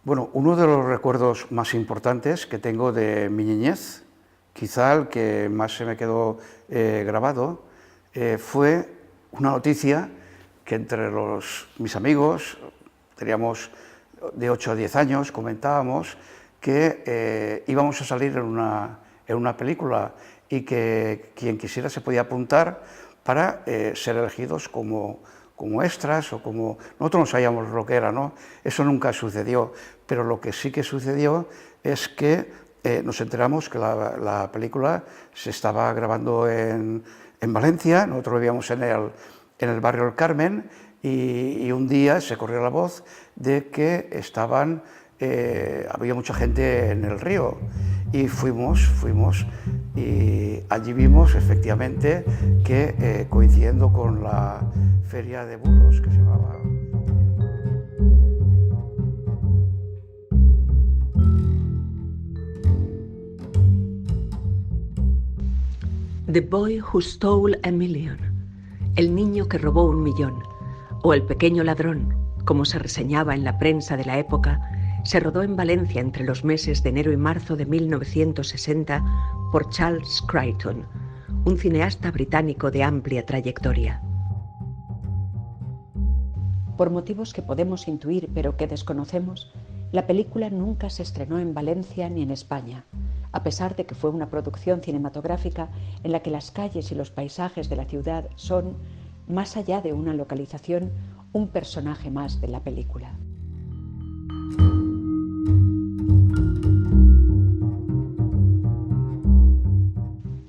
Bueno, uno de los recuerdos más importantes que tengo de mi niñez, quizá el que más se me quedó grabado, fue una noticia que entre mis amigos, teníamos de 8 a 10 años, comentábamos que íbamos a salir en una película y que quien quisiera se podía apuntar para ser elegidos como extras o como... Nosotros no sabíamos lo que era, ¿no? Eso nunca sucedió, pero lo que sí que sucedió es que nos enteramos que la película se estaba grabando en Valencia, nosotros vivíamos en el barrio El Carmen, y un día se corrió la voz de que había mucha gente en el río, y fuimos y allí vimos efectivamente que coincidiendo con la feria de burros que se llamaba... The Boy Who Stole a Million, el niño que robó 1.000.000, o El pequeño ladrón, como se reseñaba en la prensa de la época, se rodó en Valencia entre los meses de enero y marzo de 1960 por Charles Crichton, un cineasta británico de amplia trayectoria. Por motivos que podemos intuir pero que desconocemos, la película nunca se estrenó en Valencia ni en España, a pesar de que fue una producción cinematográfica en la que las calles y los paisajes de la ciudad son, más allá de una localización, un personaje más de la película.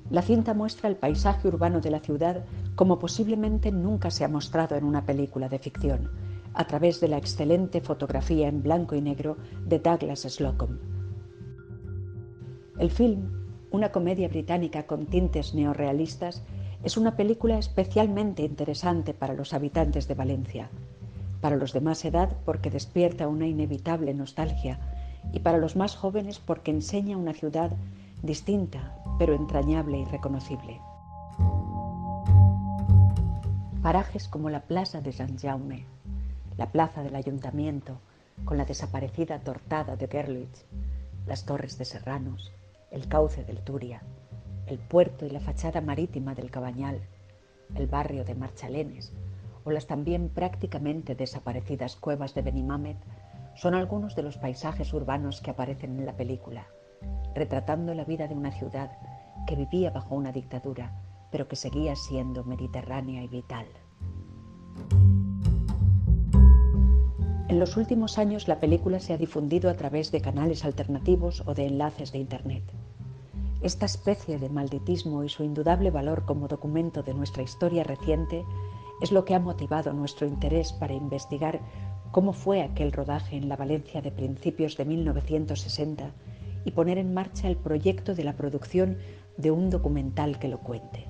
La cinta muestra el paisaje urbano de la ciudad como posiblemente nunca se ha mostrado en una película de ficción, a través de la excelente fotografía en blanco y negro de Douglas Slocum. El film, una comedia británica con tintes neorrealistas, es una película especialmente interesante para los habitantes de Valencia, para los de más edad porque despierta una inevitable nostalgia y para los más jóvenes porque enseña una ciudad distinta, pero entrañable y reconocible. Parajes como la Plaza de Sant Jaume, la plaza del Ayuntamiento, con la desaparecida Tortada de Gerlitz, las torres de Serranos, el cauce del Turia, el puerto y la fachada marítima del Cabanyal, el barrio de Marchalenes o las también prácticamente desaparecidas cuevas de Benimamet son algunos de los paisajes urbanos que aparecen en la película, retratando la vida de una ciudad que vivía bajo una dictadura, pero que seguía siendo mediterránea y vital. En los últimos años la película se ha difundido a través de canales alternativos o de enlaces de Internet. Esta especie de malditismo y su indudable valor como documento de nuestra historia reciente es lo que ha motivado nuestro interés para investigar cómo fue aquel rodaje en la Valencia de principios de 1960 y poner en marcha el proyecto de la producción de un documental que lo cuente.